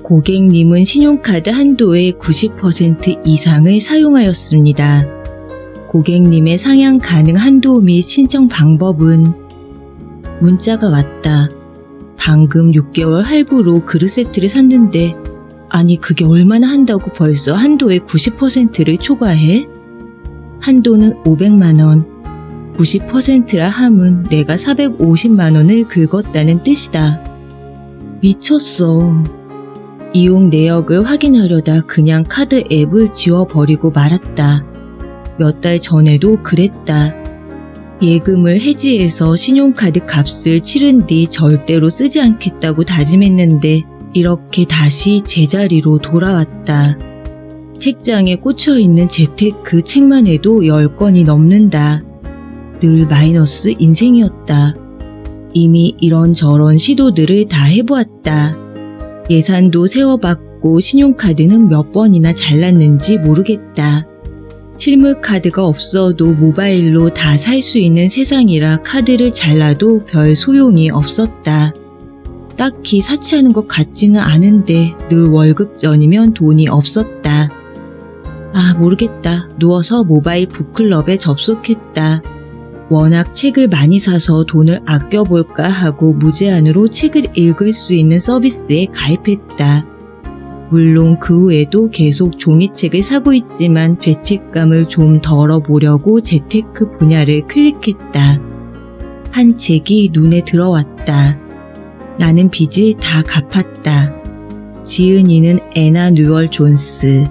고객님은 신용카드 한도의 90% 이상을 사용하였습니다. 고객님의 상향 가능 한도 및 신청 방법은 문자가 왔다. 방금 6개월 할부로 그릇 세트를 샀는데 아니 그게 얼마나 한다고 벌써 한도의 90%를 초과해? 한도는 500만원. 90%라 함은 내가 450만원을 긁었다는 뜻이다. 미쳤어. 이용 내역을 확인하려다 그냥 카드 앱을 지워버리고 말았다. 몇 달 전에도 그랬다. 예금을 해지해서 신용카드 값을 치른 뒤 절대로 쓰지 않겠다고 다짐했는데 이렇게 다시 제자리로 돌아왔다. 책장에 꽂혀있는 재테크 책만 해도 10권이 넘는다. 늘 마이너스 인생이었다. 이미 이런저런 시도들을 다 해보았다. 예산도 세워봤고 신용카드는 몇 번이나 잘랐는지 모르겠다. 실물 카드가 없어도 모바일로 다 살 수 있는 세상이라 카드를 잘라도 별 소용이 없었다. 딱히 사치하는 것 같지는 않은데 늘 월급 전이면 돈이 없었다. 아 모르겠다. 누워서 모바일 북클럽에 접속했다. 워낙 책을 많이 사서 돈을 아껴볼까 하고 무제한으로 책을 읽을 수 있는 서비스에 가입했다. 물론 그 후에도 계속 종이책을 사고 있지만 죄책감을 좀 덜어보려고 재테크 분야를 클릭했다. 한 책이 눈에 들어왔다. 나는 빚을 다 갚았다. 지은이는 애나 뉴얼 존스.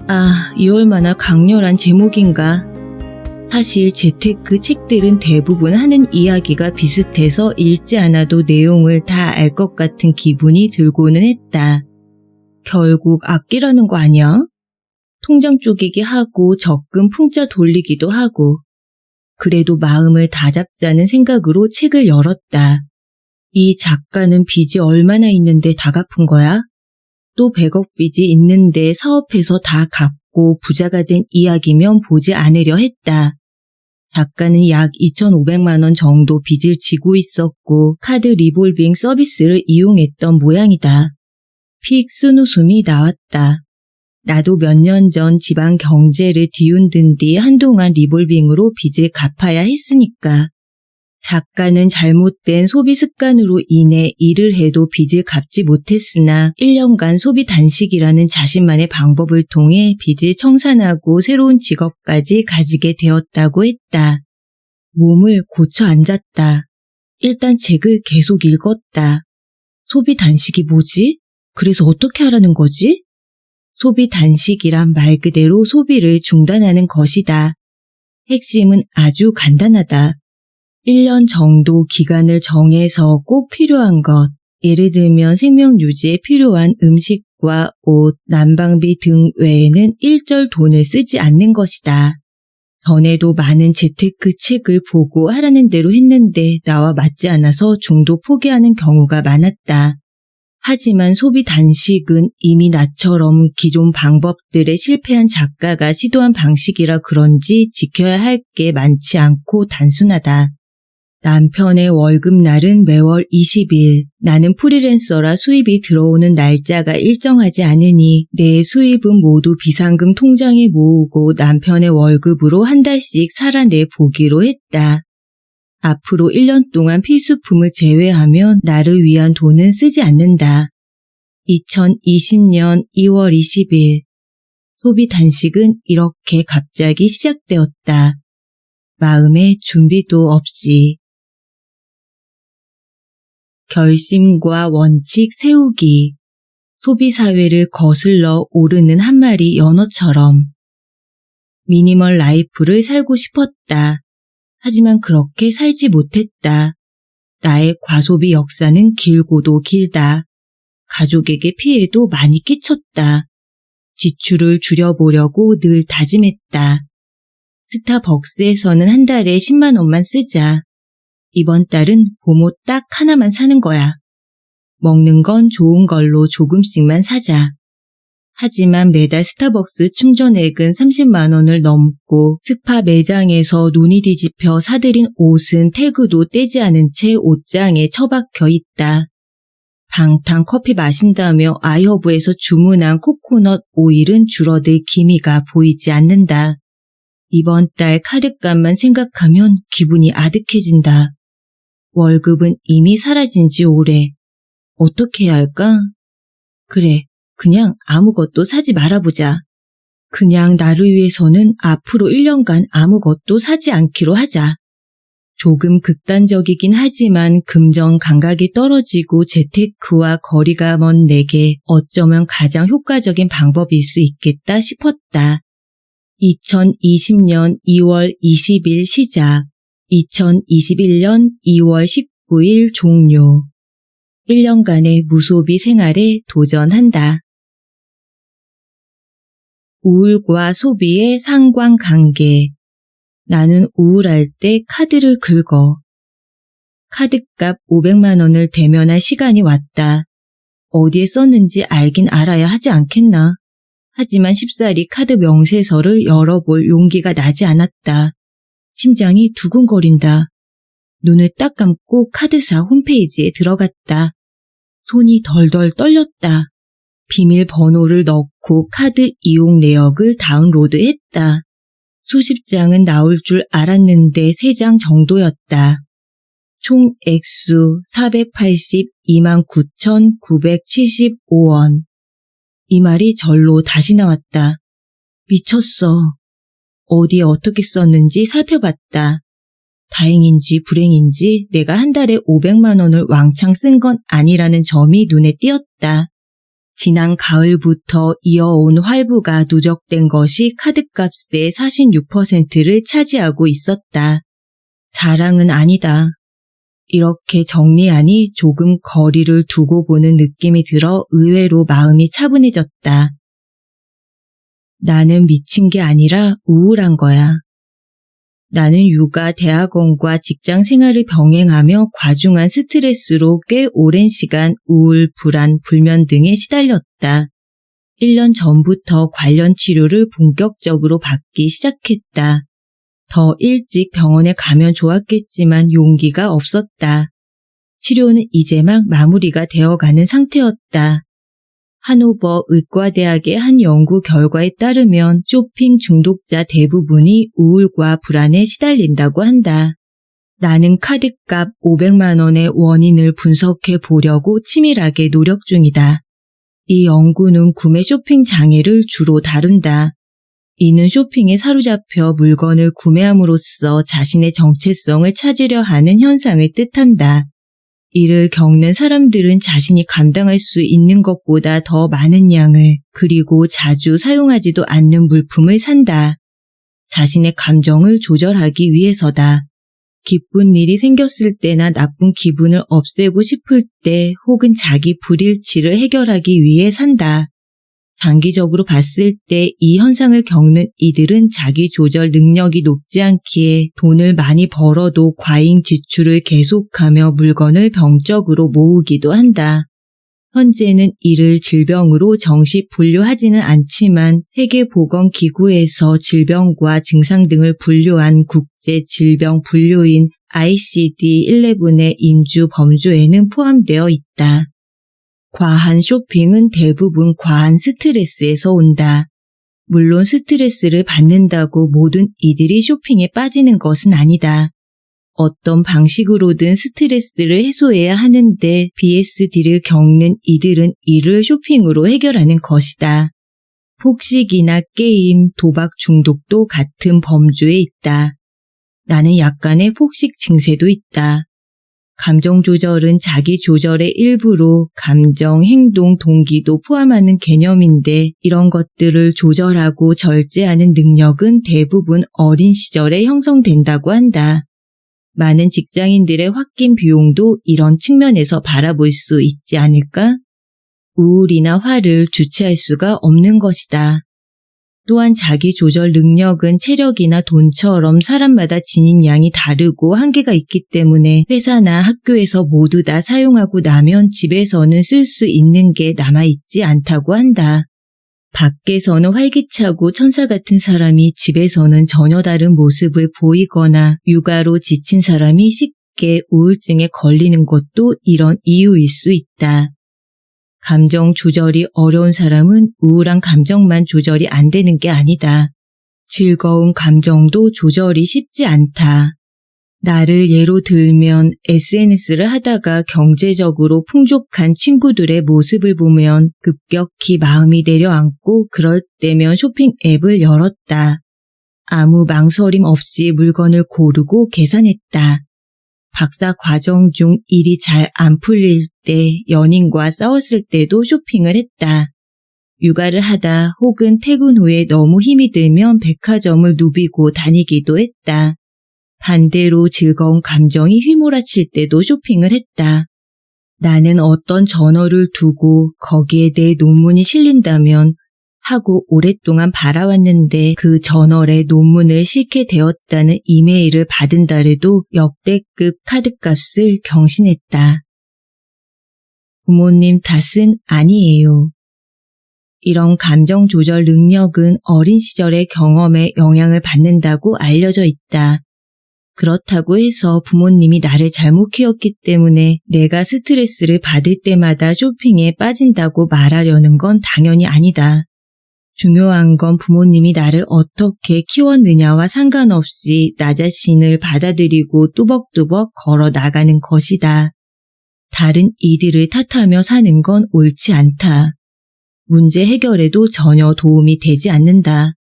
아, 이 얼마나 강렬한 제목인가. 사실 재테크 책들은 대부분 하는 이야기가 비슷해서 읽지 않아도 내용을 다 알 것 같은 기분이 들고는 했다. 결국 아끼라는 거 아니야? 통장 쪼개기 하고 적금 풍자 돌리기도 하고. 그래도 마음을 다잡자는 생각으로 책을 열었다. 이 작가는 빚이 얼마나 있는데 다 갚은 거야? 또 100억 빚이 있는데 사업해서 다 갚고 부자가 된 이야기면 보지 않으려 했다. 작가는 약 2,500만 원 정도 빚을 지고 있었고 카드 리볼빙 서비스를 이용했던 모양이다. 픽 쓴 웃음이 나왔다. 나도 몇 년 전 지방 경제를 뒤흔든 뒤 한동안 리볼빙으로 빚을 갚아야 했으니까. 작가는 잘못된 소비 습관으로 인해 일을 해도 빚을 갚지 못했으나 1년간 소비 단식이라는 자신만의 방법을 통해 빚을 청산하고 새로운 직업까지 가지게 되었다고 했다. 몸을 고쳐 앉았다. 일단 책을 계속 읽었다. 소비 단식이 뭐지? 그래서 어떻게 하라는 거지? 소비 단식이란 말 그대로 소비를 중단하는 것이다. 핵심은 아주 간단하다. 1년 정도 기간을 정해서 꼭 필요한 것, 예를 들면 생명 유지에 필요한 음식과 옷, 난방비 등 외에는 일절 돈을 쓰지 않는 것이다. 전에도 많은 재테크 책을 보고 하라는 대로 했는데 나와 맞지 않아서 중도 포기하는 경우가 많았다. 하지만 소비 단식은 이미 나처럼 기존 방법들에 실패한 작가가 시도한 방식이라 그런지 지켜야 할 게 많지 않고 단순하다. 남편의 월급날은 매월 20일. 나는 프리랜서라 수입이 들어오는 날짜가 일정하지 않으니 내 수입은 모두 비상금 통장에 모으고 남편의 월급으로 한 달씩 살아내 보기로 했다. 앞으로 1년 동안 필수품을 제외하면 나를 위한 돈은 쓰지 않는다. 2020년 2월 20일. 소비 단식은 이렇게 갑자기 시작되었다. 마음의 준비도 없이. 결심과 원칙 세우기. 소비사회를 거슬러 오르는 한 마리 연어처럼. 미니멀 라이프를 살고 싶었다. 하지만 그렇게 살지 못했다. 나의 과소비 역사는 길고도 길다. 가족에게 피해도 많이 끼쳤다. 지출을 줄여보려고 늘 다짐했다. 스타벅스에서는 한 달에 10만 원만 쓰자. 이번 달은 봄옷 딱 하나만 사는 거야. 먹는 건 좋은 걸로 조금씩만 사자. 하지만 매달 스타벅스 충전액은 30만 원을 넘고 스파 매장에서 눈이 뒤집혀 사들인 옷은 태그도 떼지 않은 채 옷장에 처박혀 있다. 방탕 커피 마신다며 아이허브에서 주문한 코코넛 오일은 줄어들 기미가 보이지 않는다. 이번 달 카드값만 생각하면 기분이 아득해진다. 월급은 이미 사라진 지 오래. 어떻게 해야 할까? 그래, 그냥 아무것도 사지 말아보자. 그냥 나를 위해서는 앞으로 1년간 아무것도 사지 않기로 하자. 조금 극단적이긴 하지만 금전 감각이 떨어지고 재테크와 거리가 먼 내게 어쩌면 가장 효과적인 방법일 수 있겠다 싶었다. 2020년 2월 20일 시작, 2021년 2월 19일 종료. 1년간의 무소비 생활에 도전한다. 우울과 소비의 상관관계. 나는 우울할 때 카드를 긁어. 카드값 500만 원을 대면할 시간이 왔다. 어디에 썼는지 알긴 알아야 하지 않겠나. 하지만 쉽사리 카드 명세서를 열어볼 용기가 나지 않았다. 심장이 두근거린다. 눈을 딱 감고 카드사 홈페이지에 들어갔다. 손이 덜덜 떨렸다. 비밀번호를 넣고 카드 이용 내역을 다운로드했다. 수십 장은 나올 줄 알았는데 3장 정도였다. 총 액수 482만 9,975원. 이 말이 절로 다시 나왔다. 미쳤어. 어디에 어떻게 썼는지 살펴봤다. 다행인지 불행인지 내가 한 달에 500만 원을 왕창 쓴 건 아니라는 점이 눈에 띄었다. 지난 가을부터 이어온 활부가 누적된 것이 카드값의 46%를 차지하고 있었다. 자랑은 아니다. 이렇게 정리하니 조금 거리를 두고 보는 느낌이 들어 의외로 마음이 차분해졌다. 나는 미친 게 아니라 우울한 거야. 나는 육아, 대학원과 직장 생활을 병행하며 과중한 스트레스로 꽤 오랜 시간 우울, 불안, 불면 등에 시달렸다. 1년 전부터 관련 치료를 본격적으로 받기 시작했다. 더 일찍 병원에 가면 좋았겠지만 용기가 없었다. 치료는 이제 막 마무리가 되어가는 상태였다. 하노버 의과대학의 한 연구 결과에 따르면 쇼핑 중독자 대부분이 우울과 불안에 시달린다고 한다. 나는 카드값 500만 원의 원인을 분석해 보려고 치밀하게 노력 중이다. 이 연구는 구매 쇼핑 장애를 주로 다룬다. 이는 쇼핑에 사로잡혀 물건을 구매함으로써 자신의 정체성을 찾으려 하는 현상을 뜻한다. 이를 겪는 사람들은 자신이 감당할 수 있는 것보다 더 많은 양을, 그리고 자주 사용하지도 않는 물품을 산다. 자신의 감정을 조절하기 위해서다. 기쁜 일이 생겼을 때나 나쁜 기분을 없애고 싶을 때 혹은 자기 불일치를 해결하기 위해 산다. 장기적으로 봤을 때 이 현상을 겪는 이들은 자기 조절 능력이 높지 않기에 돈을 많이 벌어도 과잉 지출을 계속하며 물건을 병적으로 모으기도 한다. 현재는 이를 질병으로 정식 분류하지는 않지만 세계보건기구에서 질병과 증상 등을 분류한 국제질병분류인 ICD-11의 인주 범주에는 포함되어 있다. 과한 쇼핑은 대부분 과한 스트레스에서 온다. 물론 스트레스를 받는다고 모든 이들이 쇼핑에 빠지는 것은 아니다. 어떤 방식으로든 스트레스를 해소해야 하는데 BSD를 겪는 이들은 이를 쇼핑으로 해결하는 것이다. 폭식이나 게임, 도박 중독도 같은 범주에 있다. 나는 약간의 폭식 증세도 있다. 감정 조절은 자기 조절의 일부로 감정, 행동, 동기도 포함하는 개념인데 이런 것들을 조절하고 절제하는 능력은 대부분 어린 시절에 형성된다고 한다. 많은 직장인들의 홧김 비용도 이런 측면에서 바라볼 수 있지 않을까? 우울이나 화를 주체할 수가 없는 것이다. 또한 자기 조절 능력은 체력이나 돈처럼 사람마다 지닌 양이 다르고 한계가 있기 때문에 회사나 학교에서 모두 다 사용하고 나면 집에서는 쓸 수 있는 게 남아있지 않다고 한다. 밖에서는 활기차고 천사 같은 사람이 집에서는 전혀 다른 모습을 보이거나 육아로 지친 사람이 쉽게 우울증에 걸리는 것도 이런 이유일 수 있다. 감정 조절이 어려운 사람은 우울한 감정만 조절이 안 되는 게 아니다. 즐거운 감정도 조절이 쉽지 않다. 나를 예로 들면 SNS를 하다가 경제적으로 풍족한 친구들의 모습을 보면 급격히 마음이 내려앉고 그럴 때면 쇼핑 앱을 열었다. 아무 망설임 없이 물건을 고르고 계산했다. 박사 과정 중 일이 잘 안 풀릴 때, 연인과 싸웠을 때도 쇼핑을 했다. 육아를 하다 혹은 퇴근 후에 너무 힘이 들면 백화점을 누비고 다니기도 했다. 반대로 즐거운 감정이 휘몰아칠 때도 쇼핑을 했다. 나는 어떤 저널을 두고 거기에 내 논문이 실린다면 하고 오랫동안 바라왔는데 그 저널에 논문을 싣게 되었다는 이메일을 받은 달에도 역대급 카드값을 경신했다. 부모님 탓은 아니에요. 이런 감정 조절 능력은 어린 시절의 경험에 영향을 받는다고 알려져 있다. 그렇다고 해서 부모님이 나를 잘못 키웠기 때문에 내가 스트레스를 받을 때마다 쇼핑에 빠진다고 말하려는 건 당연히 아니다. 중요한 건 부모님이 나를 어떻게 키웠느냐와 상관없이 나 자신을 받아들이고 뚜벅뚜벅 걸어 나가는 것이다. 다른 이들을 탓하며 사는 건 옳지 않다. 문제 해결에도 전혀 도움이 되지 않는다.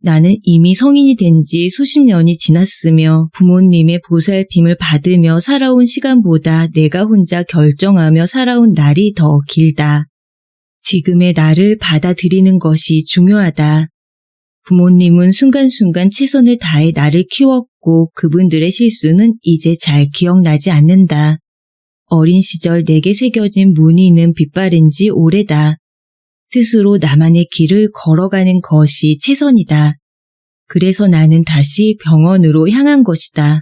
나는 이미 성인이 된 지 수십 년이 지났으며 부모님의 보살핌을 받으며 살아온 시간보다 내가 혼자 결정하며 살아온 날이 더 길다. 지금의 나를 받아들이는 것이 중요하다. 부모님은 순간순간 최선을 다해 나를 키웠고 그분들의 실수는 이제 잘 기억나지 않는다. 어린 시절 내게 새겨진 무늬는 빛바랜 지 오래다. 스스로 나만의 길을 걸어가는 것이 최선이다. 그래서 나는 다시 병원으로 향한 것이다.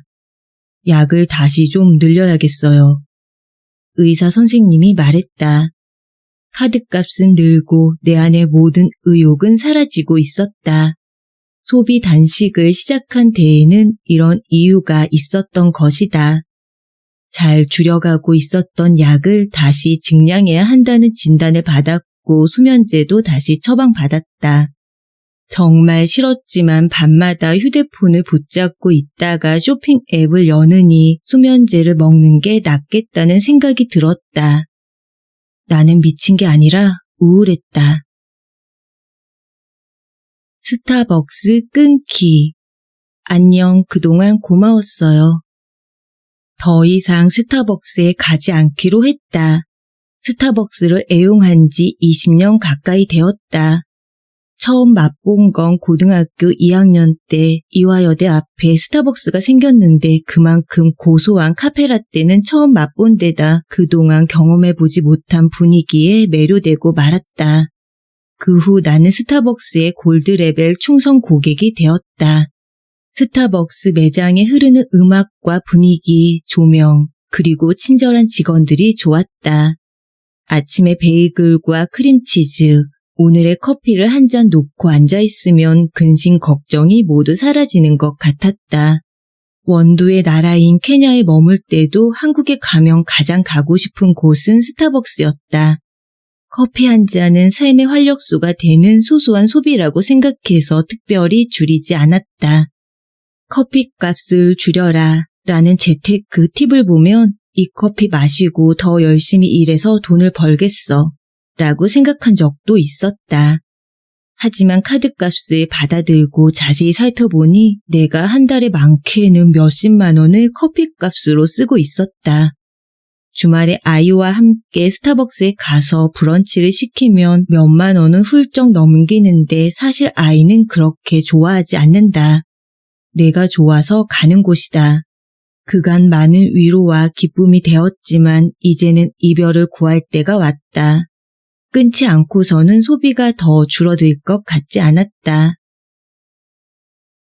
약을 다시 좀 늘려야겠어요. 의사 선생님이 말했다. 카드값은 늘고 내 안의 모든 의욕은 사라지고 있었다. 소비 단식을 시작한 데에는 이런 이유가 있었던 것이다. 잘 줄여가고 있었던 약을 다시 증량해야 한다는 진단을 받았고 수면제도 다시 처방받았다. 정말 싫었지만 밤마다 휴대폰을 붙잡고 있다가 쇼핑 앱을 여느니 수면제를 먹는 게 낫겠다는 생각이 들었다. 나는 미친 게 아니라 우울했다. 스타벅스 끊기. 안녕, 그동안 고마웠어요. 더 이상 스타벅스에 가지 않기로 했다. 스타벅스를 애용한 지 20년 가까이 되었다. 처음 맛본 건 고등학교 2학년 때 이화여대 앞에 스타벅스가 생겼는데 그만큼 고소한 카페라떼는 처음 맛본 데다 그동안 경험해보지 못한 분위기에 매료되고 말았다. 그 후 나는 스타벅스의 골드레벨 충성 고객이 되었다. 스타벅스 매장에 흐르는 음악과 분위기, 조명, 그리고 친절한 직원들이 좋았다. 아침에 베이글과 크림치즈, 오늘의 커피를 한 잔 놓고 앉아있으면 근심 걱정이 모두 사라지는 것 같았다. 원두의 나라인 케냐에 머물 때도 한국에 가면 가장 가고 싶은 곳은 스타벅스였다. 커피 한 잔은 삶의 활력소가 되는 소소한 소비라고 생각해서 특별히 줄이지 않았다. 커피값을 줄여라 라는 재테크 팁을 보면 이 커피 마시고 더 열심히 일해서 돈을 벌겠어 라고 생각한 적도 있었다. 하지만 카드값을 받아들고 자세히 살펴보니 내가 한 달에 많게는 몇십만 원을 커피값으로 쓰고 있었다. 주말에 아이와 함께 스타벅스에 가서 브런치를 시키면 몇만 원은 훌쩍 넘기는데 사실 아이는 그렇게 좋아하지 않는다. 내가 좋아서 가는 곳이다. 그간 많은 위로와 기쁨이 되었지만 이제는 이별을 구할 때가 왔다. 끊지 않고서는 소비가 더 줄어들 것 같지 않았다.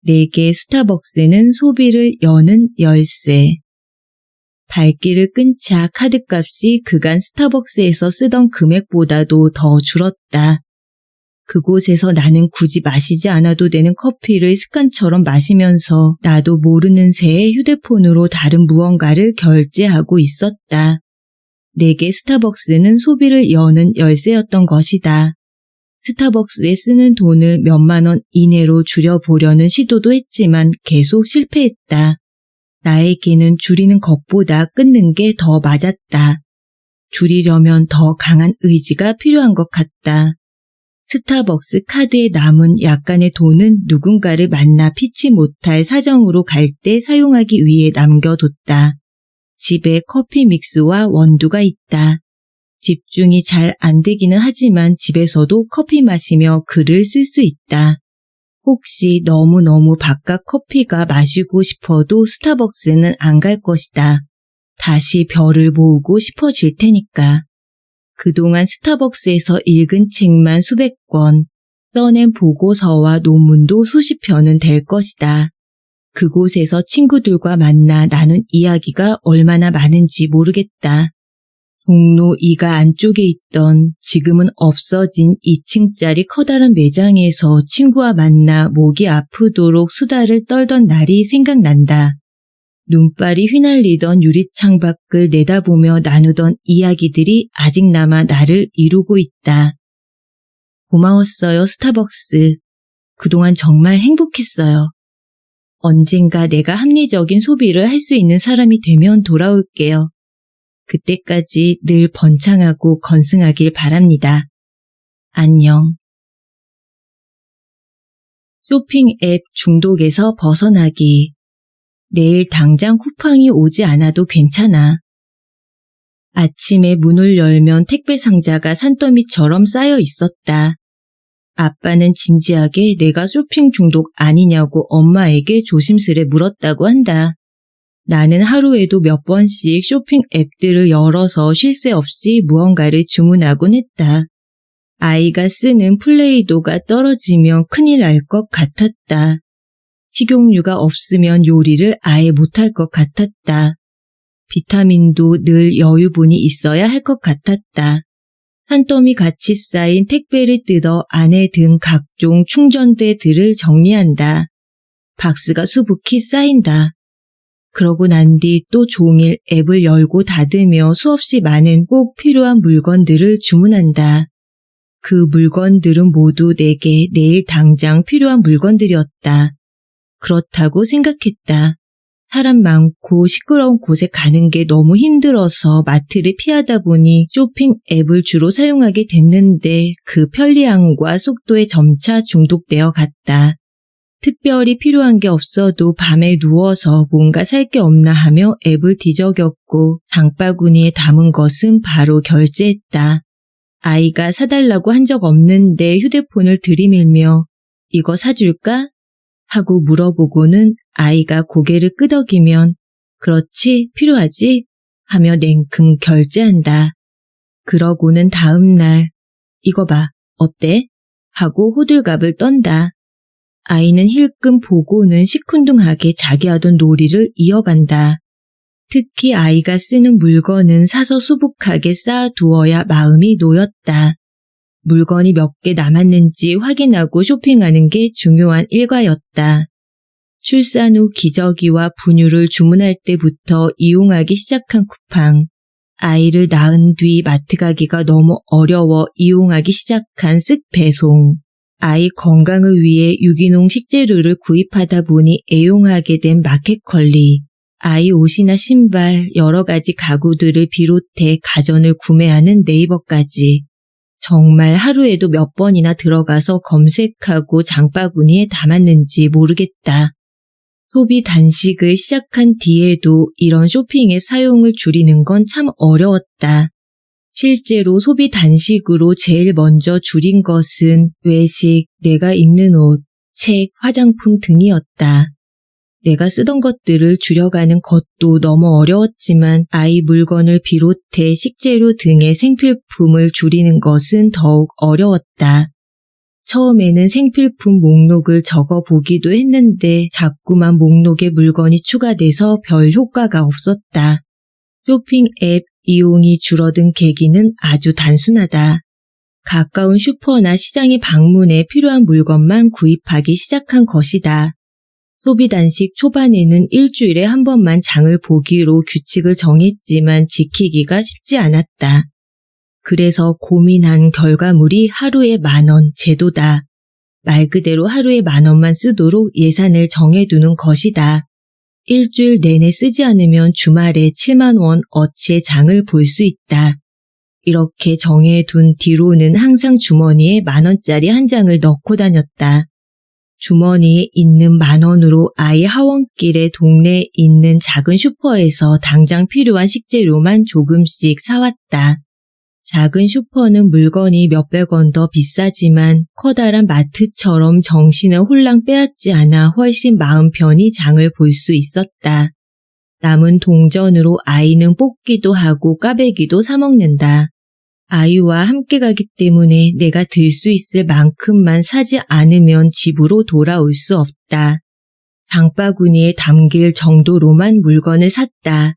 내게 스타벅스는 소비를 여는 열쇠. 발길을 끊자 카드값이 그간 스타벅스에서 쓰던 금액보다도 더 줄었다. 그곳에서 나는 굳이 마시지 않아도 되는 커피를 습관처럼 마시면서 나도 모르는 새에 휴대폰으로 다른 무언가를 결제하고 있었다. 내게 스타벅스는 소비를 여는 열쇠였던 것이다. 스타벅스에 쓰는 돈을 몇만 원 이내로 줄여보려는 시도도 했지만 계속 실패했다. 나에게는 줄이는 것보다 끊는 게 더 맞았다. 줄이려면 더 강한 의지가 필요한 것 같다. 스타벅스 카드에 남은 약간의 돈은 누군가를 만나 피치 못할 사정으로 갈 때 사용하기 위해 남겨뒀다. 집에 커피 믹스와 원두가 있다. 집중이 잘 안 되기는 하지만 집에서도 커피 마시며 글을 쓸 수 있다. 혹시 너무너무 바깥 커피가 마시고 싶어도 스타벅스는 안 갈 것이다. 다시 별을 모으고 싶어질 테니까. 그동안 스타벅스에서 읽은 책만 수백 권, 써낸 보고서와 논문도 수십 편은 될 것이다. 그곳에서 친구들과 만나 나눈 이야기가 얼마나 많은지 모르겠다. 종로 2가 안쪽에 있던 지금은 없어진 2층짜리 커다란 매장에서 친구와 만나 목이 아프도록 수다를 떨던 날이 생각난다. 눈발이 휘날리던 유리창 밖을 내다보며 나누던 이야기들이 아직 남아 나를 이루고 있다. 고마웠어요, 스타벅스. 그동안 정말 행복했어요. 언젠가 내가 합리적인 소비를 할 수 있는 사람이 되면 돌아올게요. 그때까지 늘 번창하고 건승하길 바랍니다. 안녕. 쇼핑 앱 중독에서 벗어나기. 내일 당장 쿠팡이 오지 않아도 괜찮아. 아침에 문을 열면 택배 상자가 산더미처럼 쌓여 있었다. 아빠는 진지하게 내가 쇼핑 중독 아니냐고 엄마에게 조심스레 물었다고 한다. 나는 하루에도 몇 번씩 쇼핑 앱들을 열어서 쉴 새 없이 무언가를 주문하곤 했다. 아이가 쓰는 플레이도가 떨어지면 큰일 날 것 같았다. 식용유가 없으면 요리를 아예 못할 것 같았다. 비타민도 늘 여유분이 있어야 할 것 같았다. 산더미 같이 쌓인 택배를 뜯어 안에 든 각종 충전대들을 정리한다. 박스가 수북히 쌓인다. 그러고 난 뒤 또 종일 앱을 열고 닫으며 수없이 많은 꼭 필요한 물건들을 주문한다. 그 물건들은 모두 내게 내일 당장 필요한 물건들이었다. 그렇다고 생각했다. 사람 많고 시끄러운 곳에 가는 게 너무 힘들어서 마트를 피하다 보니 쇼핑 앱을 주로 사용하게 됐는데 그 편리함과 속도에 점차 중독되어 갔다. 특별히 필요한 게 없어도 밤에 누워서 뭔가 살 게 없나 하며 앱을 뒤적였고 장바구니에 담은 것은 바로 결제했다. 아이가 사달라고 한 적 없는데 휴대폰을 들이밀며 이거 사줄까? 하고 물어보고는 아이가 고개를 끄덕이면 그렇지, 필요하지? 하며 냉큼 결제한다. 그러고는 다음 날 이거 봐, 어때? 하고 호들갑을 떤다. 아이는 힐끔 보고는 시큰둥하게 자기 하던 놀이를 이어간다. 특히 아이가 쓰는 물건은 사서 수북하게 쌓아두어야 마음이 놓였다. 물건이 몇 개 남았는지 확인하고 쇼핑하는 게 중요한 일과였다. 출산 후 기저귀와 분유를 주문할 때부터 이용하기 시작한 쿠팡. 아이를 낳은 뒤 마트 가기가 너무 어려워 이용하기 시작한 쓱 배송. 아이 건강을 위해 유기농 식재료를 구입하다 보니 애용하게 된 마켓컬리. 아이 옷이나 신발, 여러 가지 가구들을 비롯해 가전을 구매하는 네이버까지. 정말 하루에도 몇 번이나 들어가서 검색하고 장바구니에 담았는지 모르겠다. 소비 단식을 시작한 뒤에도 이런 쇼핑앱 사용을 줄이는 건 참 어려웠다. 실제로 소비 단식으로 제일 먼저 줄인 것은 외식, 내가 입는 옷, 책, 화장품 등이었다. 내가 쓰던 것들을 줄여가는 것도 너무 어려웠지만 아이 물건을 비롯해 식재료 등의 생필품을 줄이는 것은 더욱 어려웠다. 처음에는 생필품 목록을 적어보기도 했는데 자꾸만 목록에 물건이 추가돼서 별 효과가 없었다. 쇼핑 앱 이용이 줄어든 계기는 아주 단순하다. 가까운 슈퍼나 시장에 방문해 필요한 물건만 구입하기 시작한 것이다. 소비단식 초반에는 일주일에 한 번만 장을 보기로 규칙을 정했지만 지키기가 쉽지 않았다. 그래서 고민한 결과물이 하루에 10,000원 제도다. 말 그대로 하루에 10,000원만 쓰도록 예산을 정해두는 것이다. 일주일 내내 쓰지 않으면 주말에 70,000원 어치의 장을 볼 수 있다. 이렇게 정해둔 뒤로는 항상 주머니에 10,000원짜리 한 장을 넣고 다녔다. 주머니에 있는 10,000원으로 아이 하원길에 동네에 있는 작은 슈퍼에서 당장 필요한 식재료만 조금씩 사왔다. 작은 슈퍼는 물건이 몇백 원 더 비싸지만 커다란 마트처럼 정신을 홀랑 빼앗지 않아 훨씬 마음 편히 장을 볼 수 있었다. 남은 동전으로 아이는 뽑기도 하고 까베기도 사 먹는다. 아이와 함께 가기 때문에 내가 들 수 있을 만큼만 사지 않으면 집으로 돌아올 수 없다. 장바구니에 담길 정도로만 물건을 샀다.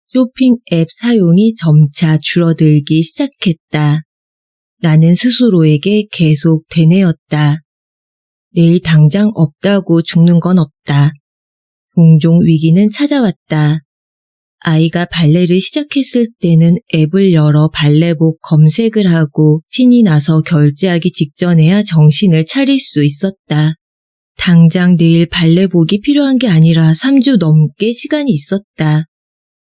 쇼핑 앱 사용이 점차 줄어들기 시작했다. 나는 스스로에게 계속 되뇌었다. 내일 당장 없다고 죽는 건 없다. 종종 위기는 찾아왔다. 아이가 발레를 시작했을 때는 앱을 열어 발레복 검색을 하고 신이 나서 결제하기 직전에야 정신을 차릴 수 있었다. 당장 내일 발레복이 필요한 게 아니라 3주 넘게 시간이 있었다.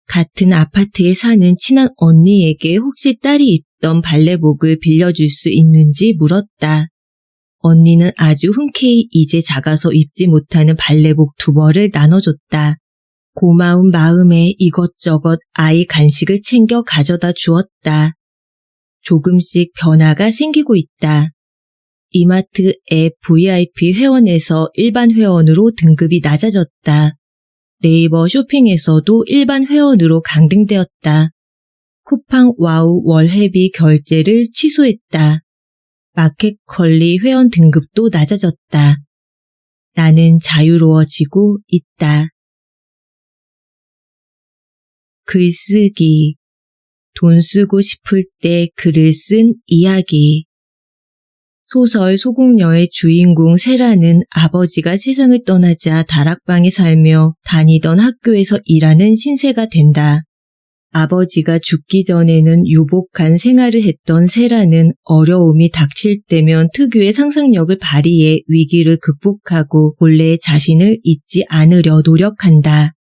같은 아파트에 사는 친한 언니에게 혹시 딸이 입던 발레복을 빌려줄 수 있는지 물었다. 언니는 아주 흔쾌히 이제 작아서 입지 못하는 발레복 2벌을 나눠줬다. 고마운 마음에 이것저것 아이 간식을 챙겨 가져다 주었다. 조금씩 변화가 생기고 있다. 이마트 앱 VIP 회원에서 일반 회원으로 등급이 낮아졌다. 네이버 쇼핑에서도 일반 회원으로 강등되었다. 쿠팡 와우 월회비 결제를 취소했다. 마켓컬리 회원 등급도 낮아졌다. 나는 자유로워지고 있다. 글쓰기. 돈 쓰고 싶을 때 글을 쓴 이야기. 소설 소공녀의 주인공 세라는 아버지가 세상을 떠나자 다락방에 살며 다니던 학교에서 일하는 신세가 된다. 아버지가 죽기 전에는 유복한 생활을 했던 세라는 어려움이 닥칠 때면 특유의 상상력을 발휘해 위기를 극복하고 본래의 자신을 잊지 않으려 노력한다.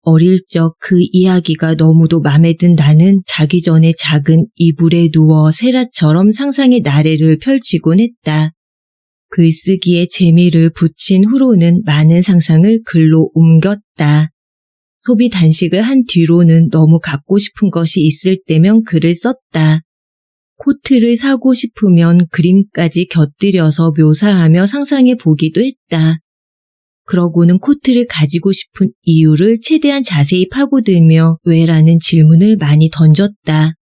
어릴 적 그 이야기가 너무도 맘에 든 나는 자기 전에 작은 이불에 누워 세라처럼 상상의 나래를 펼치곤 했다. 글쓰기에 재미를 붙인 후로는 많은 상상을 글로 옮겼다. 소비 단식을 한 뒤로는 너무 갖고 싶은 것이 있을 때면 글을 썼다. 코트를 사고 싶으면 그림까지 곁들여서 묘사하며 상상해 보기도 했다. 그러고는 코트를 가지고 싶은 이유를 최대한 자세히 파고들며 왜라는 질문을 많이 던졌다.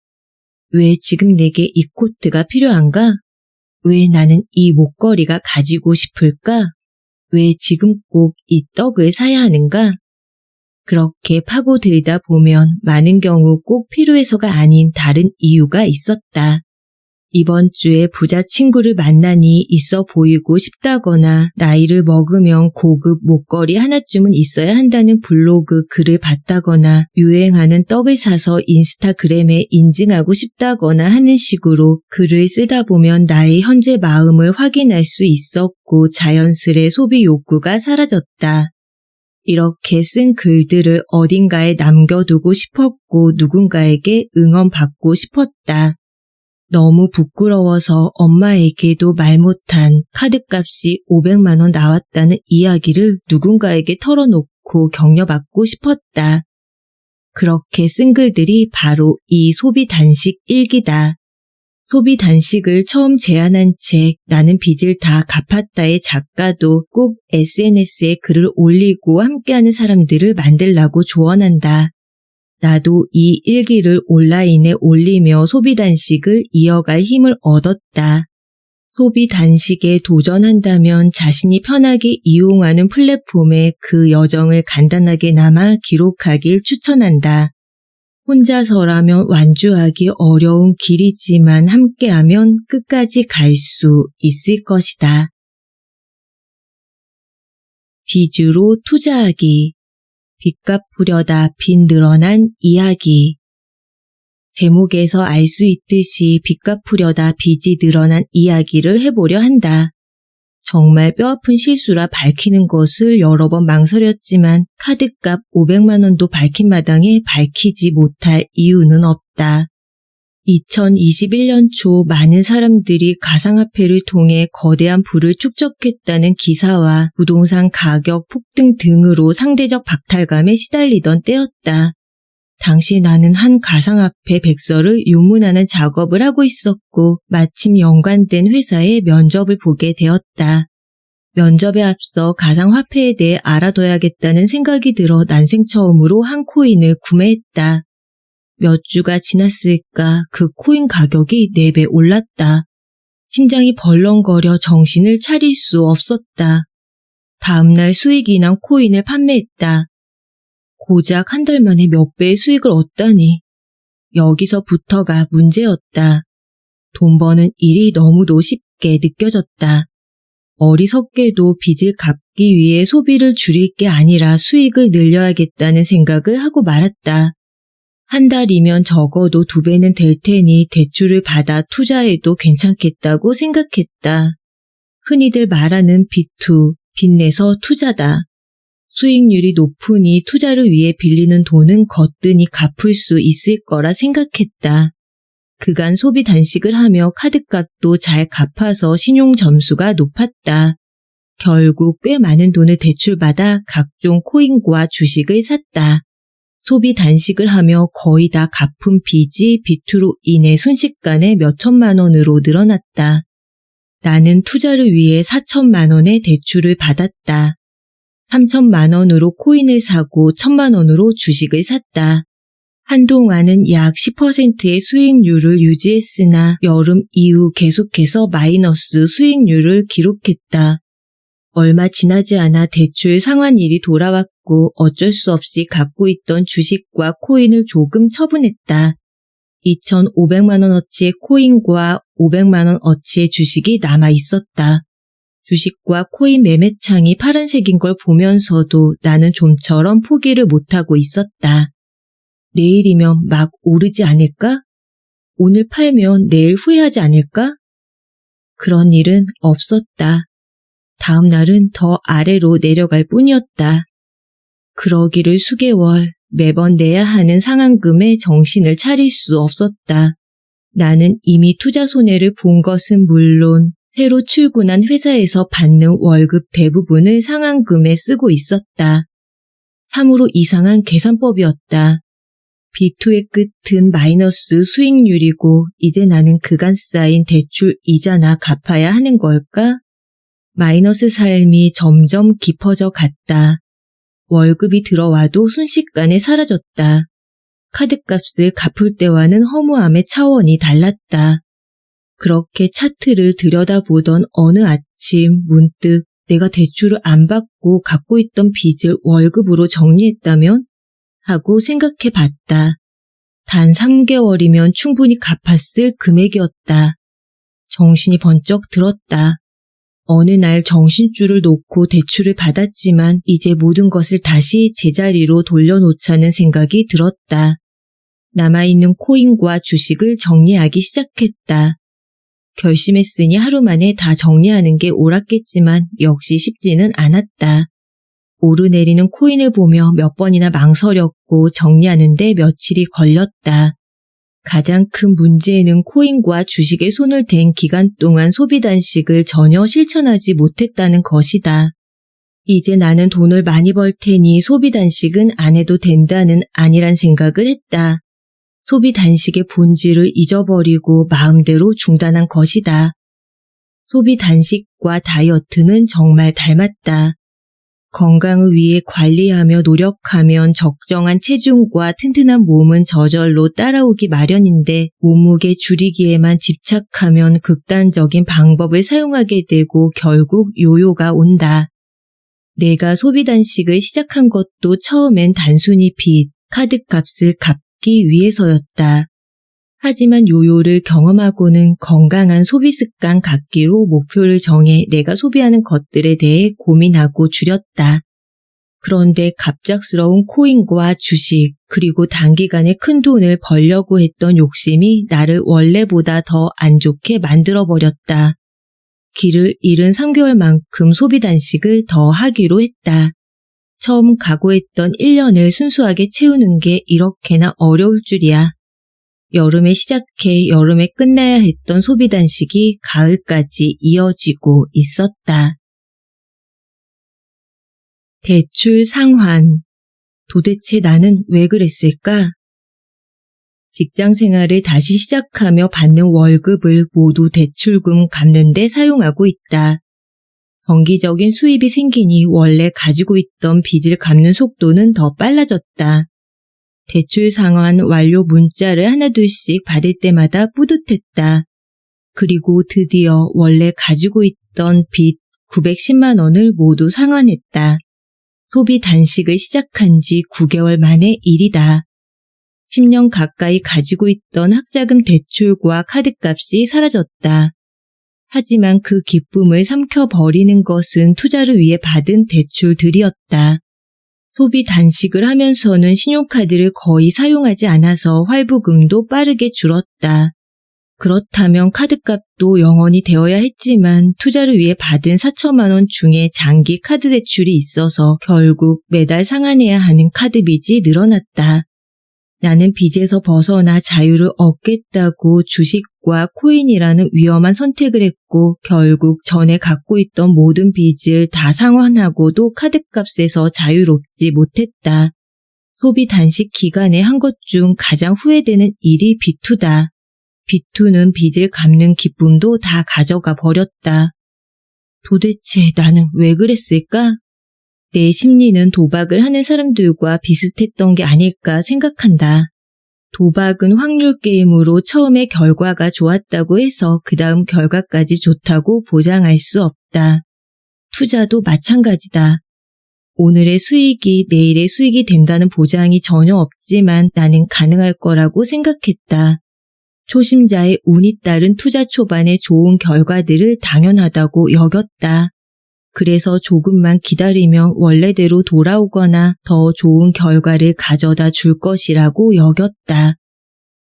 왜 지금 내게 이 코트가 필요한가? 왜 나는 이 목걸이가 가지고 싶을까? 왜 지금 꼭 이 떡을 사야 하는가? 그렇게 파고들다 보면 많은 경우 꼭 필요해서가 아닌 다른 이유가 있었다. 이번 주에 부자 친구를 만나니 있어 보이고 싶다거나 나이를 먹으면 고급 목걸이 하나쯤은 있어야 한다는 블로그 글을 봤다거나 유행하는 떡을 사서 인스타그램에 인증하고 싶다거나 하는 식으로 글을 쓰다 보면 나의 현재 마음을 확인할 수 있었고 자연스레 소비 욕구가 사라졌다. 이렇게 쓴 글들을 어딘가에 남겨두고 싶었고 누군가에게 응원받고 싶었다. 너무 부끄러워서 엄마에게도 말 못한 카드값이 500만 원 나왔다는 이야기를 누군가에게 털어놓고 격려받고 싶었다. 그렇게 쓴 글들이 바로 이 소비 단식 일기다. 소비 단식을 처음 제안한 책 나는 빚을 다 갚았다의 작가도 꼭 SNS에 글을 올리고 함께하는 사람들을 만들라고 조언한다. 나도 이 일기를 온라인에 올리며 소비 단식을 이어갈 힘을 얻었다. 소비 단식에 도전한다면 자신이 편하게 이용하는 플랫폼에 그 여정을 간단하게나마 기록하길 추천한다. 혼자서라면 완주하기 어려운 길이지만 함께하면 끝까지 갈 수 있을 것이다. 빚으로 투자하기. 빚 갚으려다 빚 늘어난 이야기. 제목에서 알 수 있듯이 빚 갚으려다 빚이 늘어난 이야기를 해보려 한다. 정말 뼈아픈 실수라 밝히는 것을 여러 번 망설였지만 카드값 500만 원도 밝힌 마당에 밝히지 못할 이유는 없다. 2021년 초 많은 사람들이 가상화폐를 통해 거대한 부를 축적했다는 기사와 부동산 가격 폭등 등으로 상대적 박탈감에 시달리던 때였다. 당시 나는 한 가상화폐 백서를 유문하는 작업을 하고 있었고 마침 연관된 회사에 면접을 보게 되었다. 면접에 앞서 가상화폐에 대해 알아둬야겠다는 생각이 들어 난생 처음으로 한 코인을 구매했다. 몇 주가 지났을까 그 코인 가격이 4배 올랐다. 심장이 벌렁거려 정신을 차릴 수 없었다. 다음날 수익이 난 코인을 판매했다. 고작 한 달 만에 몇 배의 수익을 얻다니. 여기서부터가 문제였다. 돈 버는 일이 너무도 쉽게 느껴졌다. 어리석게도 빚을 갚기 위해 소비를 줄일 게 아니라 수익을 늘려야겠다는 생각을 하고 말았다. 한 달이면 적어도 2배는 될 테니 대출을 받아 투자해도 괜찮겠다고 생각했다. 흔히들 말하는 빚2, 빚내서 투자다. 수익률이 높으니 투자를 위해 빌리는 돈은 거뜬히 갚을 수 있을 거라 생각했다. 그간 소비 단식을 하며 카드값도 잘 갚아서 신용 점수가 높았다. 결국 꽤 많은 돈을 대출받아 각종 코인과 주식을 샀다. 소비 단식을 하며 거의 다 갚은 빚이 빚투로 인해 순식간에 몇천만 원으로 늘어났다. 나는 투자를 위해 4천만 원의 대출을 받았다. 3천만 원으로 코인을 사고 1천만 원으로 주식을 샀다. 한동안은 약 10%의 수익률을 유지했으나 여름 이후 계속해서 마이너스 수익률을 기록했다. 얼마 지나지 않아 대출 상환일이 돌아왔고 어쩔 수 없이 갖고 있던 주식과 코인을 조금 처분했다. 2,500만 원어치의 코인과 500만 원어치의 주식이 남아 있었다. 주식과 코인 매매창이 파란색인 걸 보면서도 나는 좀처럼 포기를 못하고 있었다. 내일이면 막 오르지 않을까? 오늘 팔면 내일 후회하지 않을까? 그런 일은 없었다. 다음 날은 더 아래로 내려갈 뿐이었다. 그러기를 수개월 매번 내야 하는 상환금에 정신을 차릴 수 없었다. 나는 이미 투자 손해를 본 것은 물론 새로 출근한 회사에서 받는 월급 대부분을 상환금에 쓰고 있었다. 참으로 이상한 계산법이었다. 빚2의 끝은 마이너스 수익률이고 이제 나는 그간 쌓인 대출 이자나 갚아야 하는 걸까? 마이너스 삶이 점점 깊어져 갔다. 월급이 들어와도 순식간에 사라졌다. 카드값을 갚을 때와는 허무함의 차원이 달랐다. 그렇게 차트를 들여다보던 어느 아침 문득 내가 대출을 안 받고 갖고 있던 빚을 월급으로 정리했다면? 하고 생각해 봤다. 단 3개월이면 충분히 갚았을 금액이었다. 정신이 번쩍 들었다. 어느 날 정신줄을 놓고 대출을 받았지만 이제 모든 것을 다시 제자리로 돌려놓자는 생각이 들었다. 남아있는 코인과 주식을 정리하기 시작했다. 결심했으니 하루 만에 다 정리하는 게 옳았겠지만 역시 쉽지는 않았다. 오르내리는 코인을 보며 몇 번이나 망설였고 정리하는데 며칠이 걸렸다. 가장 큰 문제는 코인과 주식에 손을 댄 기간 동안 소비 단식을 전혀 실천하지 못했다는 것이다. 이제 나는 돈을 많이 벌 테니 소비 단식은 안 해도 된다는 아니란 생각을 했다. 소비 단식의 본질을 잊어버리고 마음대로 중단한 것이다. 소비 단식과 다이어트는 정말 닮았다. 건강을 위해 관리하며 노력하면 적정한 체중과 튼튼한 몸은 저절로 따라오기 마련인데 몸무게 줄이기에만 집착하면 극단적인 방법을 사용하게 되고 결국 요요가 온다. 내가 소비 단식을 시작한 것도 처음엔 단순히 빚, 카드값을 갚기 위해서였다. 하지만 요요를 경험하고는 건강한 소비 습관 갖기로 목표를 정해 내가 소비하는 것들에 대해 고민하고 줄였다. 그런데 갑작스러운 코인과 주식, 그리고 단기간에 큰 돈을 벌려고 했던 욕심이 나를 원래보다 더 안 좋게 만들어버렸다. 길을 잃은 3개월만큼 소비 단식을 더 하기로 했다. 처음 각오했던 1년을 순수하게 채우는 게 이렇게나 어려울 줄이야. 여름에 시작해 여름에 끝나야 했던 소비 단식이 가을까지 이어지고 있었다. 대출 상환. 도대체 나는 왜 그랬을까? 직장 생활을 다시 시작하며 받는 월급을 모두 대출금 갚는 데 사용하고 있다. 정기적인 수입이 생기니 원래 가지고 있던 빚을 갚는 속도는 더 빨라졌다. 대출 상환 완료 문자를 하나둘씩 받을 때마다 뿌듯했다. 그리고 드디어 원래 가지고 있던 빚 910만 원을 모두 상환했다. 소비 단식을 시작한 지 9개월 만의 일이다. 10년 가까이 가지고 있던 학자금 대출과 카드값이 사라졌다. 하지만 그 기쁨을 삼켜버리는 것은 투자를 위해 받은 대출들이었다. 소비 단식을 하면서는 신용카드를 거의 사용하지 않아서 할부금도 빠르게 줄었다. 그렇다면 카드값도 영원히 되어야 했지만 투자를 위해 받은 4천만 원 중에 장기 카드 대출이 있어서 결국 매달 상환해야 하는 카드 빚이 늘어났다. 나는 빚에서 벗어나 자유를 얻겠다고 주식과 코인이라는 위험한 선택을 했고 결국 전에 갖고 있던 모든 빚을 다 상환하고도 카드값에서 자유롭지 못했다. 소비 단식 기간에 한 것 중 가장 후회되는 일이 비투다. 비투는 빚을 갚는 기쁨도 다 가져가 버렸다. 도대체 나는 왜 그랬을까? 내 심리는 도박을 하는 사람들과 비슷했던 게 아닐까 생각한다. 도박은 확률 게임으로 처음에 결과가 좋았다고 해서 그 다음 결과까지 좋다고 보장할 수 없다. 투자도 마찬가지다. 오늘의 수익이 내일의 수익이 된다는 보장이 전혀 없지만 나는 가능할 거라고 생각했다. 초심자의 운이 따른 투자 초반의 좋은 결과들을 당연하다고 여겼다. 그래서 조금만 기다리면 원래대로 돌아오거나 더 좋은 결과를 가져다 줄 것이라고 여겼다.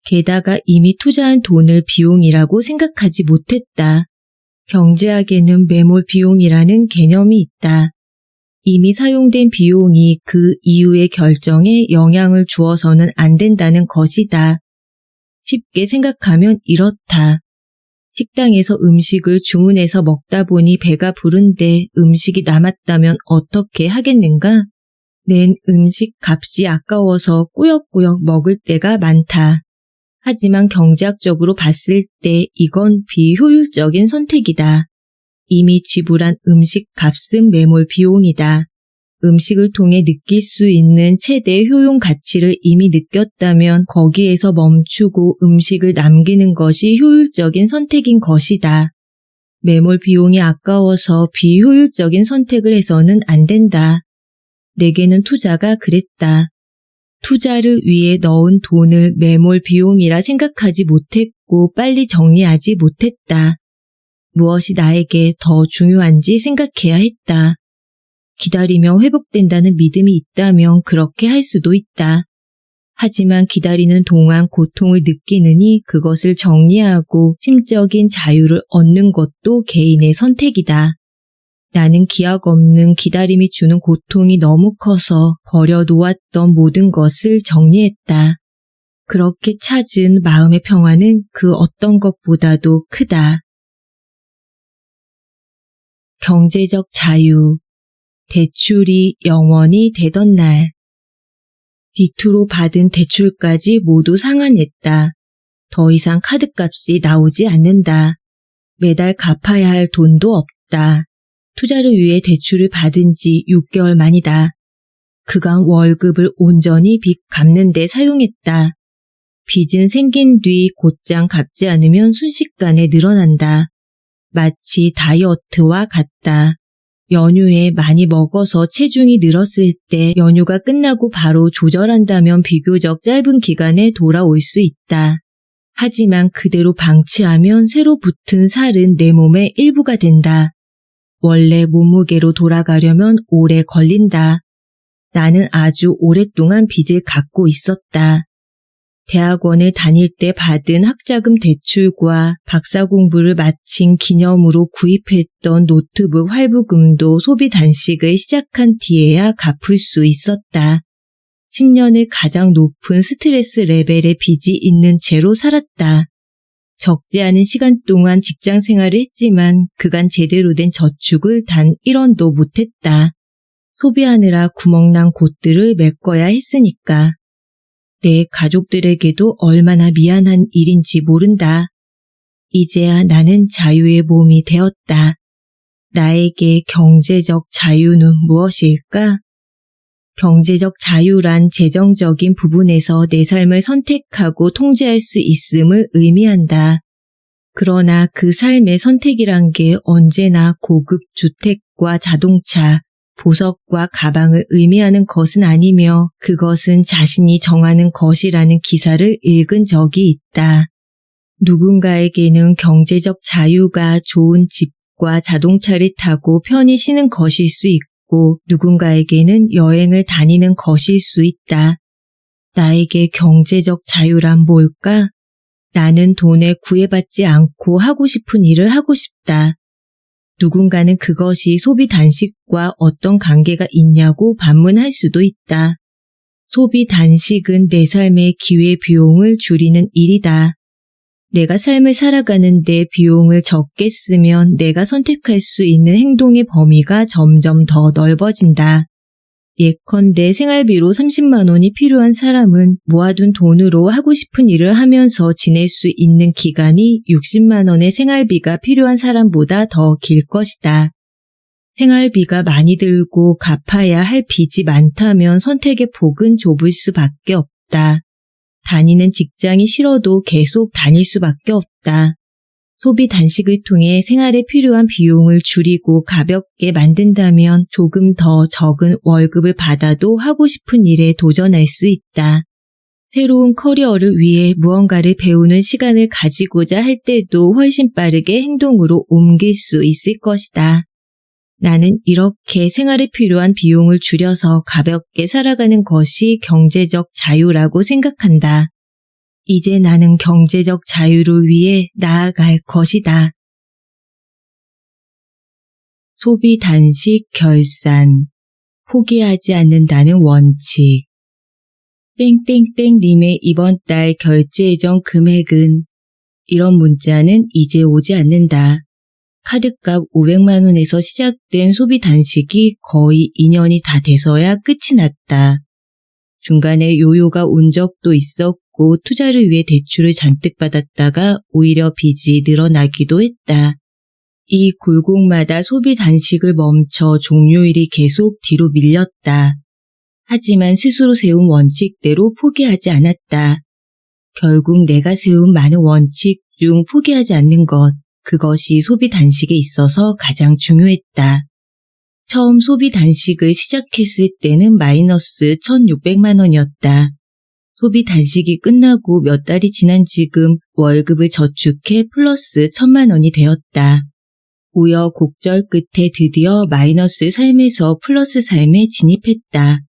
게다가 이미 투자한 돈을 비용이라고 생각하지 못했다. 경제학에는 매몰 비용이라는 개념이 있다. 이미 사용된 비용이 그 이후의 결정에 영향을 주어서는 안 된다는 것이다. 쉽게 생각하면 이렇다. 식당에서 음식을 주문해서 먹다 보니 배가 부른데 음식이 남았다면 어떻게 하겠는가? 낸 음식 값이 아까워서 꾸역꾸역 먹을 때가 많다. 하지만 경제학적으로 봤을 때 이건 비효율적인 선택이다. 이미 지불한 음식 값은 매몰 비용이다. 음식을 통해 느낄 수 있는 최대 효용 가치를 이미 느꼈다면 거기에서 멈추고 음식을 남기는 것이 효율적인 선택인 것이다. 매몰 비용이 아까워서 비효율적인 선택을 해서는 안 된다. 내게는 투자가 그랬다. 투자를 위해 넣은 돈을 매몰 비용이라 생각하지 못했고 빨리 정리하지 못했다. 무엇이 나에게 더 중요한지 생각해야 했다. 기다리며 회복된다는 믿음이 있다면 그렇게 할 수도 있다. 하지만 기다리는 동안 고통을 느끼느니 그것을 정리하고 심적인 자유를 얻는 것도 개인의 선택이다. 나는 기약 없는 기다림이 주는 고통이 너무 커서 버려놓았던 모든 것을 정리했다. 그렇게 찾은 마음의 평화는 그 어떤 것보다도 크다. 경제적 자유. 대출이 영원히 되던 날. 비투로 받은 대출까지 모두 상환했다. 더 이상 카드값이 나오지 않는다. 매달 갚아야 할 돈도 없다. 투자를 위해 대출을 받은 지 6개월 만이다. 그간 월급을 온전히 빚 갚는 데 사용했다. 빚은 생긴 뒤 곧장 갚지 않으면 순식간에 늘어난다. 마치 다이어트와 같다. 연휴에 많이 먹어서 체중이 늘었을 때 연휴가 끝나고 바로 조절한다면 비교적 짧은 기간에 돌아올 수 있다. 하지만 그대로 방치하면 새로 붙은 살은 내 몸의 일부가 된다. 원래 몸무게로 돌아가려면 오래 걸린다. 나는 아주 오랫동안 빚을 갖고 있었다. 대학원을 다닐 때 받은 학자금 대출과 박사 공부를 마친 기념으로 구입했던 노트북 할부금도 소비 단식을 시작한 뒤에야 갚을 수 있었다. 10년을 가장 높은 스트레스 레벨의 빚이 있는 채로 살았다. 적지 않은 시간 동안 직장 생활을 했지만 그간 제대로 된 저축을 단 1원도 못했다. 소비하느라 구멍난 곳들을 메꿔야 했으니까. 내 가족들에게도 얼마나 미안한 일인지 모른다. 이제야 나는 자유의 몸이 되었다. 나에게 경제적 자유는 무엇일까? 경제적 자유란 재정적인 부분에서 내 삶을 선택하고 통제할 수 있음을 의미한다. 그러나 그 삶의 선택이란 게 언제나 고급 주택과 자동차, 보석과 가방을 의미하는 것은 아니며 그것은 자신이 정하는 것이라는 기사를 읽은 적이 있다. 누군가에게는 경제적 자유가 좋은 집과 자동차를 타고 편히 쉬는 것일 수 있고 누군가에게는 여행을 다니는 것일 수 있다. 나에게 경제적 자유란 뭘까? 나는 돈에 구애받지 않고 하고 싶은 일을 하고 싶다. 누군가는 그것이 소비 단식과 어떤 관계가 있냐고 반문할 수도 있다. 소비 단식은 내 삶의 기회비용을 줄이는 일이다. 내가 삶을 살아가는데 비용을 적게 쓰면 내가 선택할 수 있는 행동의 범위가 점점 더 넓어진다. 예컨대 생활비로 30만 원이 필요한 사람은 모아둔 돈으로 하고 싶은 일을 하면서 지낼 수 있는 기간이 60만 원의 생활비가 필요한 사람보다 더 길 것이다. 생활비가 많이 들고 갚아야 할 빚이 많다면 선택의 폭은 좁을 수밖에 없다. 다니는 직장이 싫어도 계속 다닐 수밖에 없다. 소비 단식을 통해 생활에 필요한 비용을 줄이고 가볍게 만든다면 조금 더 적은 월급을 받아도 하고 싶은 일에 도전할 수 있다. 새로운 커리어를 위해 무언가를 배우는 시간을 가지고자 할 때도 훨씬 빠르게 행동으로 옮길 수 있을 것이다. 나는 이렇게 생활에 필요한 비용을 줄여서 가볍게 살아가는 것이 경제적 자유라고 생각한다. 이제 나는 경제적 자유를 위해 나아갈 것이다. 소비 단식 결산. 포기하지 않는다는 원칙. 땡땡땡님의 이번 달 결제 예정 금액은 이런 문자는 이제 오지 않는다. 카드값 500만 원에서 시작된 소비 단식이 거의 2년이 다 돼서야 끝이 났다. 중간에 요요가 온 적도 있었고 투자를 위해 대출을 잔뜩 받았다가 오히려 빚이 늘어나기도 했다. 이 굴곡마다 소비 단식을 멈춰 종료일이 계속 뒤로 밀렸다. 하지만 스스로 세운 원칙대로 포기하지 않았다. 결국 내가 세운 많은 원칙 중 포기하지 않는 것, 그것이 소비 단식에 있어서 가장 중요했다. 처음 소비 단식을 시작했을 때는 마이너스 1,600만 원이었다. 소비 단식이 끝나고 몇 달이 지난 지금 월급을 저축해 플러스 1,000만 원이 되었다. 우여곡절 끝에 드디어 마이너스 삶에서 플러스 삶에 진입했다.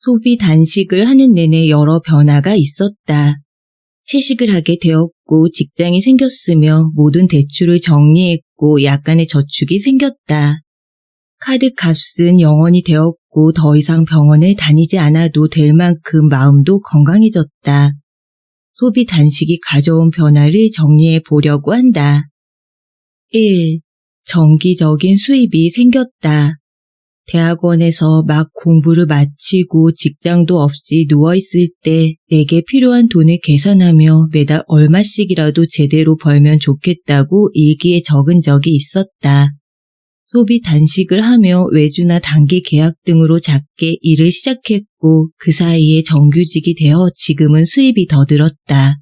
소비 단식을 하는 내내 여러 변화가 있었다. 채식을 하게 되었고 직장이 생겼으며 모든 대출을 정리했고 약간의 저축이 생겼다. 카드 값은 0원이 되었고 더 이상 병원을 다니지 않아도 될 만큼 마음도 건강해졌다. 소비 단식이 가져온 변화를 정리해 보려고 한다. 1. 정기적인 수입이 생겼다. 대학원에서 막 공부를 마치고 직장도 없이 누워있을 때 내게 필요한 돈을 계산하며 매달 얼마씩이라도 제대로 벌면 좋겠다고 일기에 적은 적이 있었다. 소비 단식을 하며 외주나 단기 계약 등으로 작게 일을 시작했고 그 사이에 정규직이 되어 지금은 수입이 더 늘었다.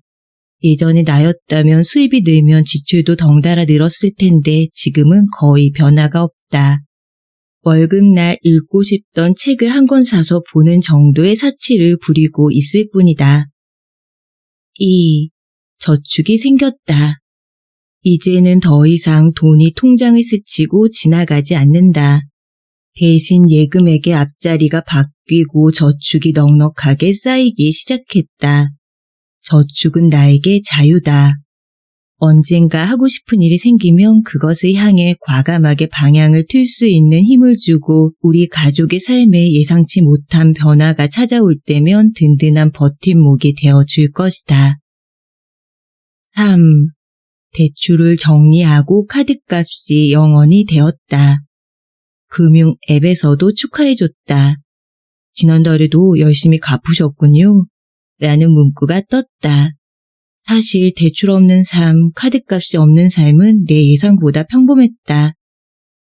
예전에 나였다면 수입이 늘면 지출도 덩달아 늘었을 텐데 지금은 거의 변화가 없다. 월급날 읽고 싶던 책을 한 권 사서 보는 정도의 사치를 부리고 있을 뿐이다. 2. 저축이 생겼다. 이제는 더 이상 돈이 통장을 스치고 지나가지 않는다. 대신 예금액의 앞자리가 바뀌고 저축이 넉넉하게 쌓이기 시작했다. 저축은 나에게 자유다. 언젠가 하고 싶은 일이 생기면 그것을 향해 과감하게 방향을 틀 수 있는 힘을 주고 우리 가족의 삶에 예상치 못한 변화가 찾아올 때면 든든한 버팀목이 되어줄 것이다. 3. 대출을 정리하고 카드값이 0원이 되었다. 금융 앱에서도 축하해줬다. 지난달에도 열심히 갚으셨군요. 라는 문구가 떴다. 사실 대출 없는 삶, 카드값이 없는 삶은 내 예상보다 평범했다.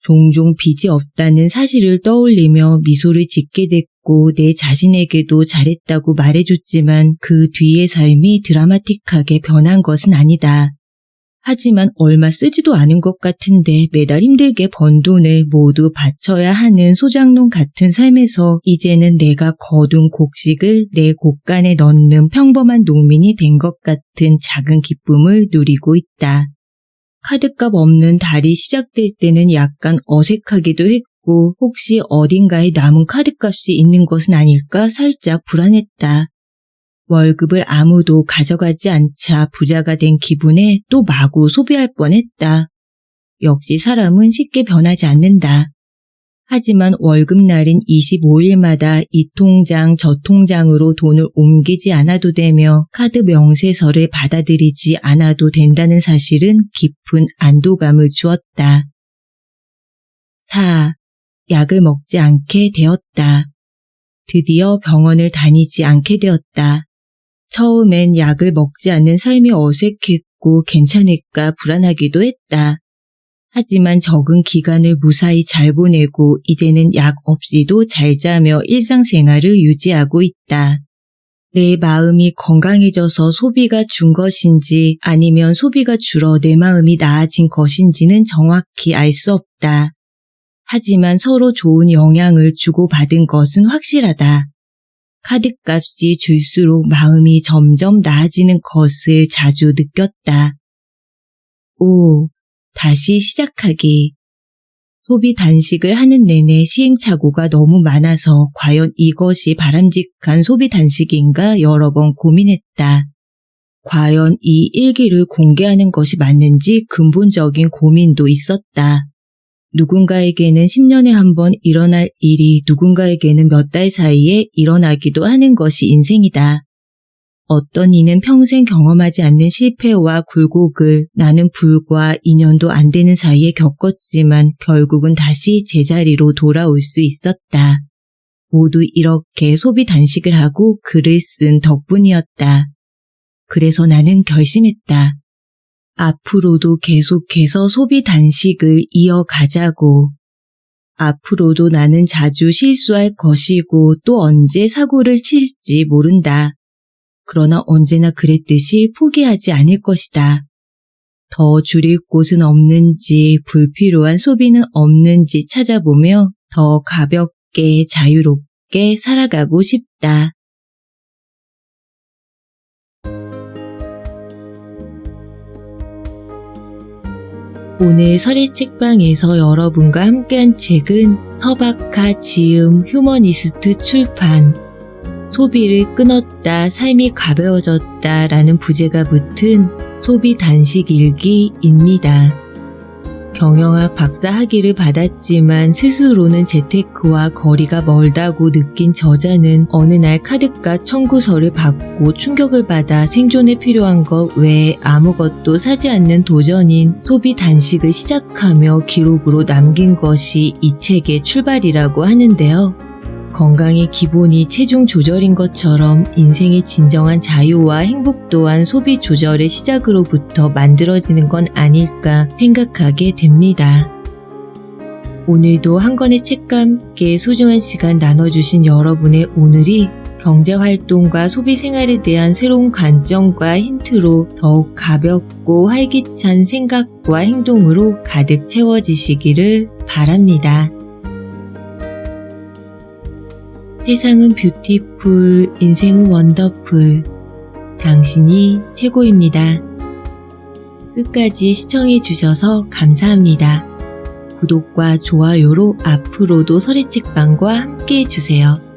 종종 빚이 없다는 사실을 떠올리며 미소를 짓게 됐고 내 자신에게도 잘했다고 말해줬지만 그 뒤의 삶이 드라마틱하게 변한 것은 아니다. 하지만 얼마 쓰지도 않은 것 같은데 매달 힘들게 번 돈을 모두 바쳐야 하는 소장농 같은 삶에서 이제는 내가 거둔 곡식을 내 곳간에 넣는 평범한 농민이 된 것 같은 작은 기쁨을 누리고 있다. 카드값 없는 달이 시작될 때는 약간 어색하기도 했고 혹시 어딘가에 남은 카드값이 있는 것은 아닐까 살짝 불안했다. 월급을 아무도 가져가지 않자 부자가 된 기분에 또 마구 소비할 뻔했다. 역시 사람은 쉽게 변하지 않는다. 하지만 월급날인 25일마다 이 통장 저 통장으로 돈을 옮기지 않아도 되며 카드 명세서를 받아들이지 않아도 된다는 사실은 깊은 안도감을 주었다. 4. 약을 먹지 않게 되었다. 드디어 병원을 다니지 않게 되었다. 처음엔 약을 먹지 않는 삶이 어색했고 괜찮을까 불안하기도 했다. 하지만 적은 기간을 무사히 잘 보내고 이제는 약 없이도 잘 자며 일상생활을 유지하고 있다. 내 마음이 건강해져서 소비가 준 것인지 아니면 소비가 줄어 내 마음이 나아진 것인지는 정확히 알 수 없다. 하지만 서로 좋은 영향을 주고받은 것은 확실하다. 카드값이 줄수록 마음이 점점 나아지는 것을 자주 느꼈다. 5. 다시 시작하기. 소비 단식을 하는 내내 시행착오가 너무 많아서 과연 이것이 바람직한 소비 단식인가 여러 번 고민했다. 과연 이 일기를 공개하는 것이 맞는지 근본적인 고민도 있었다. 누군가에게는 10년에 한 번 일어날 일이 누군가에게는 몇 달 사이에 일어나기도 하는 것이 인생이다. 어떤 이는 평생 경험하지 않는 실패와 굴곡을 나는 불과 2년도 안 되는 사이에 겪었지만 결국은 다시 제자리로 돌아올 수 있었다. 모두 이렇게 소비 단식을 하고 글을 쓴 덕분이었다. 그래서 나는 결심했다. 앞으로도 계속해서 소비 단식을 이어가자고. 앞으로도 나는 자주 실수할 것이고 또 언제 사고를 칠지 모른다. 그러나 언제나 그랬듯이 포기하지 않을 것이다. 더 줄일 곳은 없는지 불필요한 소비는 없는지 찾아보며 더 가볍게 자유롭게 살아가고 싶다. 오늘 설의책방에서 여러분과 함께한 책은 서박하 지음 휴머니스트 출판 소비를 끊었다 삶이 가벼워졌다 라는 부제가 붙은 소비 단식 일기입니다. 경영학 박사 학위를 받았지만 스스로는 재테크와 거리가 멀다고 느낀 저자는 어느 날 카드값 청구서를 받고 충격을 받아 생존에 필요한 것 외에 아무것도 사지 않는 도전인 소비 단식을 시작하며 기록으로 남긴 것이 이 책의 출발이라고 하는데요. 건강의 기본이 체중 조절인 것처럼 인생의 진정한 자유와 행복 또한 소비 조절의 시작으로부터 만들어지는 건 아닐까 생각하게 됩니다. 오늘도 한 권의 책과 함께 소중한 시간 나눠주신 여러분의 오늘이 경제활동과 소비생활에 대한 새로운 관점과 힌트로 더욱 가볍고 활기찬 생각과 행동으로 가득 채워지시기를 바랍니다. 세상은 뷰티풀, 인생은 원더풀. 당신이 최고입니다. 끝까지 시청해주셔서 감사합니다. 구독과 좋아요로 앞으로도 서리책방과 함께해주세요.